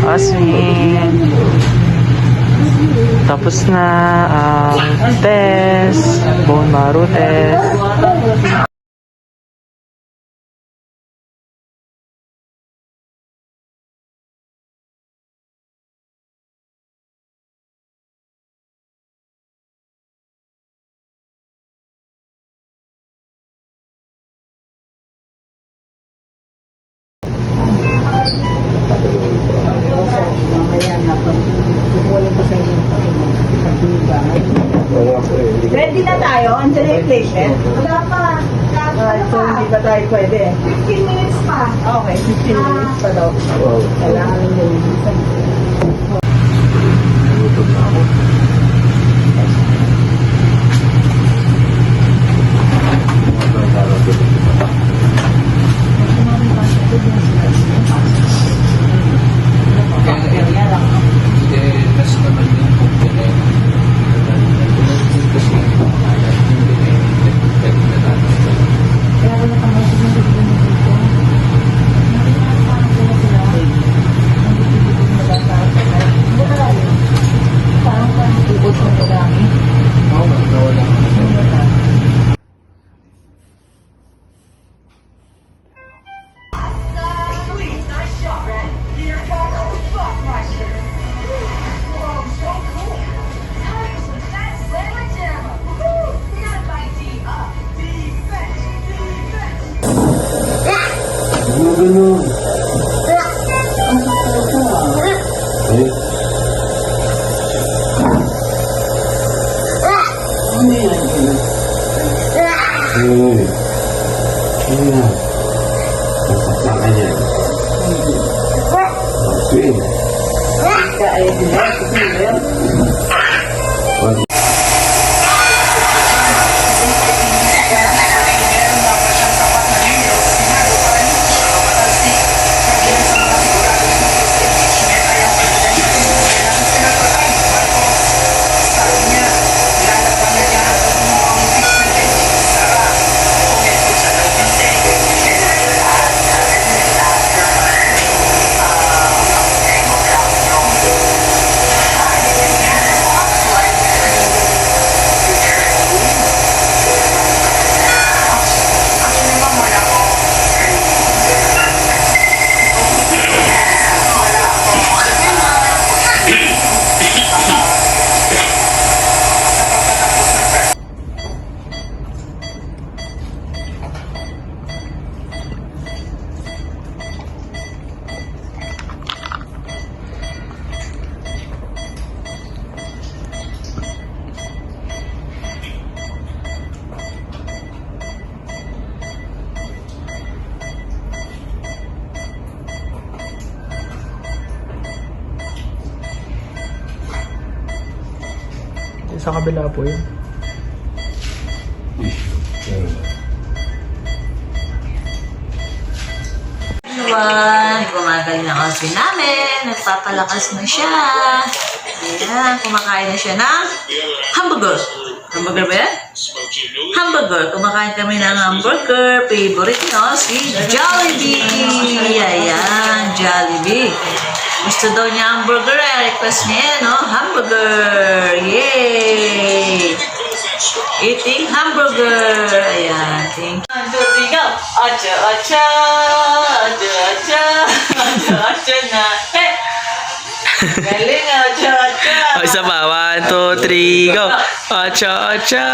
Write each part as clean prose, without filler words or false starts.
Asmin. Tapos na ang test, bone marrow test. Ready na tayo? Andiyan na yung placement? Wala pa. So, hindi pa tayo pwede. 15 minutes pa. Okay, 15 minutes pa daw. Kailangan nyo yung isa. Ganun. Sa kabila po yun. Everyone, gumagaling ang Osby namin. Nagpapalakas na siya. Ayan, kumakain na siya ng hamburger. Hamburger ba yan? Hamburger. Kumakain kami ng hamburger. Favorite nyo, si Jollibee. Ayan, Jollibee. Gusto daw niya hamburger eh. Request niya yan, no? Hamburger. Yay! Eating hamburger. Ayan. Thank you. 1, 2, 3, go! Acha, acha! Acha, acha! Acha, acha na! Hey! Galing, acha, acha! O, isa pa. 1, 2, 3, go! Acha, acha!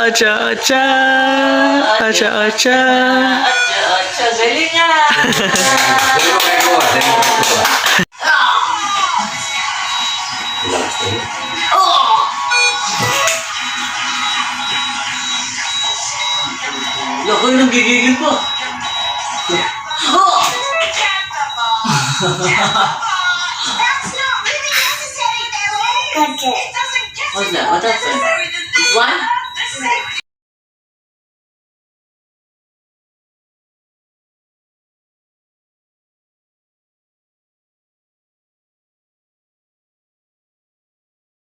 Acha, acha! Acha, acha! Acha, acha! Galing nga! Loko yung nanggigigil po. Oh! What's that? What's that? This one?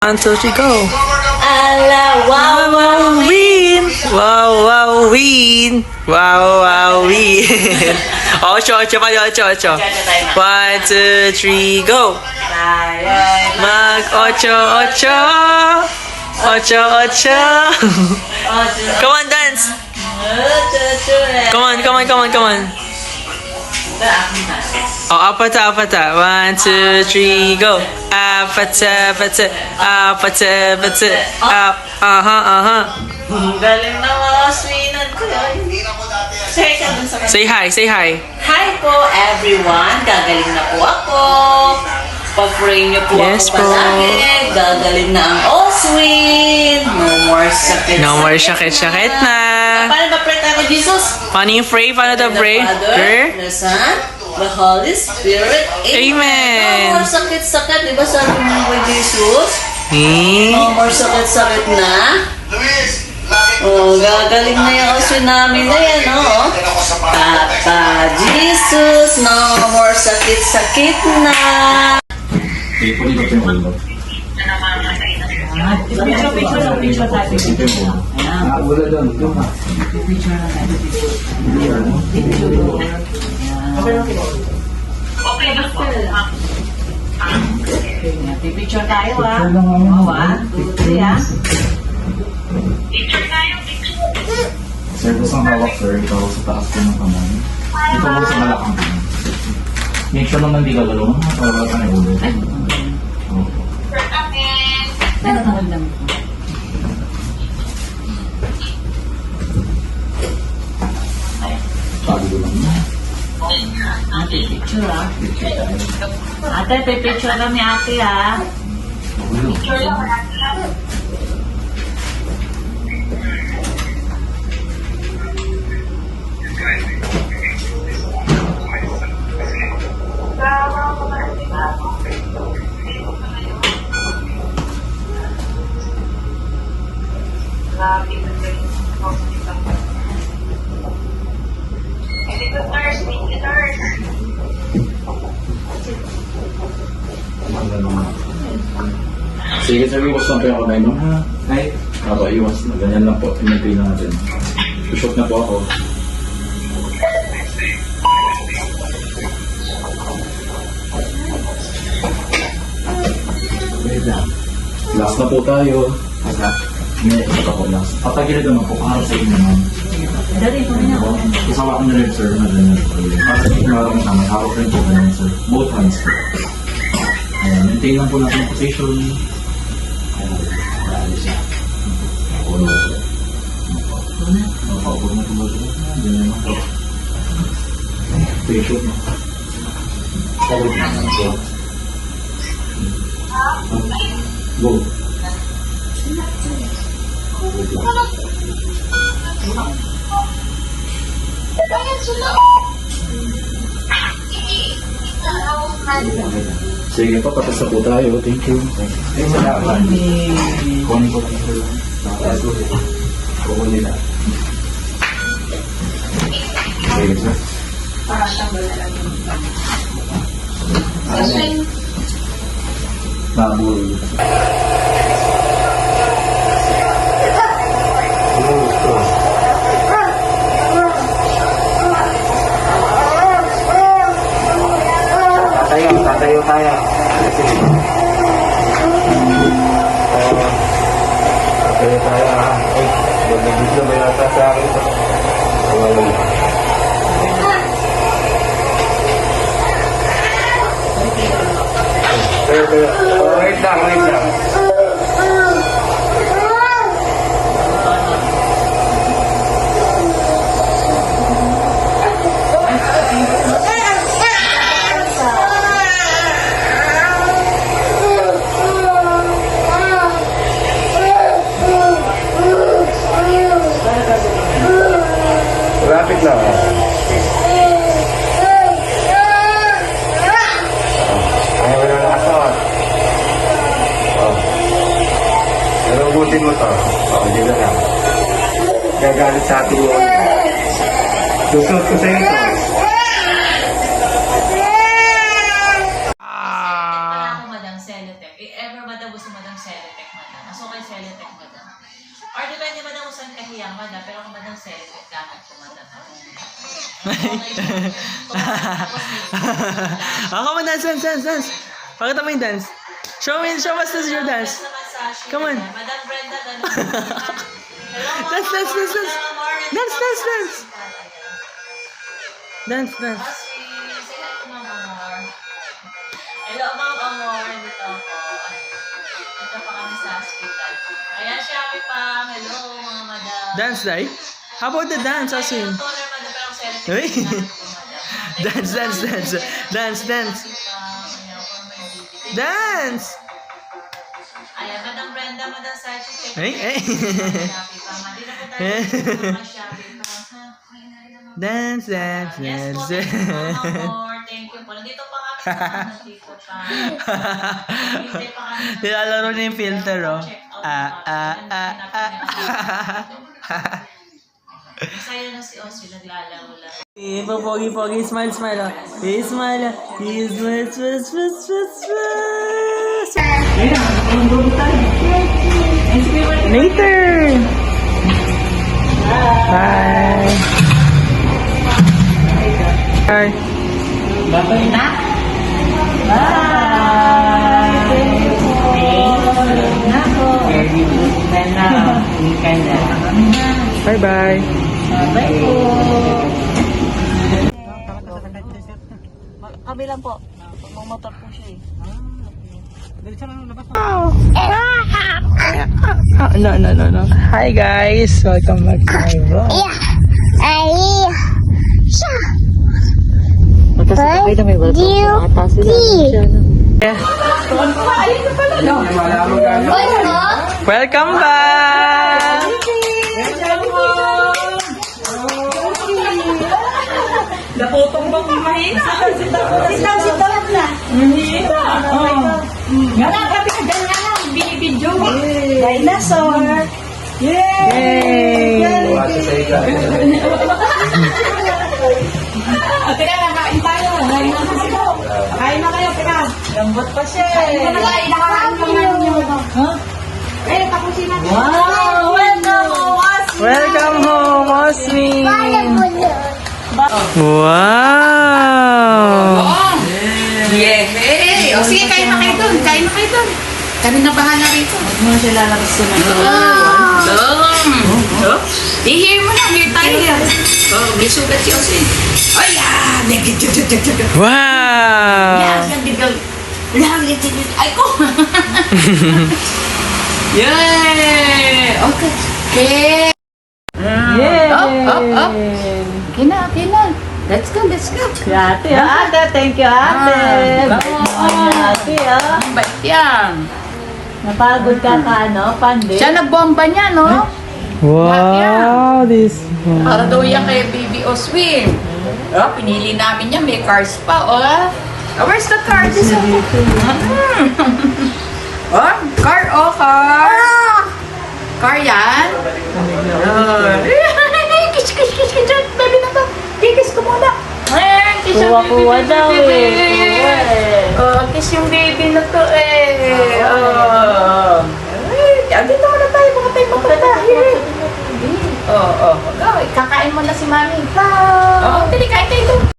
1, 2, 3, go! Ala, wow, wow, Win! Wow, wow, win! Wow, wow, win! 8, 8 pa, 8, 8. 1, 2, 3, go! tayo'y Mag 8, 8! 8, 8! Come on, dance! Come on, come on, come on, come on! Oh, apat, 1, 2, 3, go! Apat, Ang galing na mga swinan ko yun. Say ka dun sa kanila. Say hi, say hi. Hi po everyone, gagaling na po ako. Pag-pray niyo po Yes ako po. palagi. Gagaling na ang Oswin. No more sakit. No more sakit-sakit na. Paano ba pray tayo kay Jesus? Paano yung pray? Paano to pray? The Father, the Son, the Holy Spirit. Amen. No more sakit-sakit. Di ba sabi mo kay Jesus? Hmm? No more sakit-sakit na. Oh, gagaling na yung Oswin namin na yan, oh. Papa Jesus, no more sakit-sakit na. Picture tayo, ah. 1, 2, 3, ah. Sir, gusto ang hawak, sir. Ikaw sa taas ko ng kamay. Ito ko sa balakang kamay. Make sure naman di ka galaw. Para ka na ulo. Pagod lang na. Ate, picture, ah. Ate, picture kami, ate, ah. Sige, sir. Iwas lang po yung kamay mo. Ay. Ako, iwas na. Ganyan lang po. Pinagpay na natin. Push-up na po ako. Last na po tayo. May isa pa po last. Patagilid naman po. Para sa inyo naman. Isawa ko na rin, sir. Na ganyan po. Para sa inyo naman naman. Hawak rin po ganyan, sir. Both hands po. Ayan. Maintain lang po natin yung position. Ayan. Alis na. Ako na. Nakaupo na po. Ganyan lang po. Patient na. Pagod na lang po. Go. Sige po, tapos na po tayo. Thank you. Kunin ko lang ito. Kunin na. Sige, sir. Nabul. Tatayo tayo. Tatayo tayo ha. Ay, mag-video ba yata sa akin? Wait lang, wait lang. Rapid lang. Ay, wala na asawat. Nalubutin mo to. Hindi na lang. Gagalit sa atin yun. Susunod ko sa'yo ito. Ako, Madam Celotep. If ever madam gusto Madam Celotep, mahiya, madam. Pero kung madam celebrate, gamit ko, madam. Come on, dance, dance, dance, dance. Pakita mo yung dance. Show us your dance. Come on. Madam Brenda, ganun. Dance, dance, dance, dance. Dance, dance, dance. Dance, dance. Hello, Ma'am Amor. Dito ako. Dito pa kami sa hospital. Ayan, Shopee Pang. Hello, mga madam. Dance, Dai. How about the dance, Asin? Hey. Dance, dance, dance. Dance, dance. Dance. Ayan, Madam Brenda, Madam Sachi. Hey, hey. Shopee Pang. Hindi na po tayo mga Shopee Pang. Ha? Dance, dance, Yes po, dance. thank you, Ma'am Amor. Thank you po. Nandito pa kami sa nandito pa. Hintay pa kami. Nilalaro na yung filter, oh. Masaya na si Ossie, naglalaro lang. Pogi, smile, smile, oh. He smile, he smile, smile, smile, smile, smile. Later. Bye. Bye. Bye na. Bye bye. Kami lang po. Magmomotor po siya eh. No. Hi guys, welcome back to my vlog. Magkasakay na may Welcome back! Naputong bang mahina? Sitaw na. Mahina. Wala ka pinagdala lang. Binibidyo. Dinosaur. Yay! Teka lang, kain tayo. Kain na kayo, teka. Lambot pa siya eh. Nakakain mo na yung tapusin natin. Wow! Welcome home, Osmin! Wow! Yeah. Hey, o sige, kain na kayo dun. Kain na kayo dun. Kami na bahala rito. Huwag mo siya lalabas ko na. I-hear mo na. Hear tayo. Oh, may sugat si Osi. Oh, yeah. Wow! Ay ko. Yay! Okay. Okay. Up. Okay na. Let's go. Ate, thank you, ate. Ate, Ang bait yan. napagod ka pandi. Siya nagbomba niya, no? Wow, this Para daw yan kay Baby Oswin. Oh, pinili namin yan. May cars pa, oh. Oh, where's the car? Oh, car, car. Car yan. Kiss. Baby na to. Kiss ko muna. Kiss yung Kuha daw baby. Oh, kiss yung baby na to eh. Oh. Dito muna tayo. Baka tayo mapunta. Oh. Kakain mo na si Mami. Oh, dali, kain tayo doon.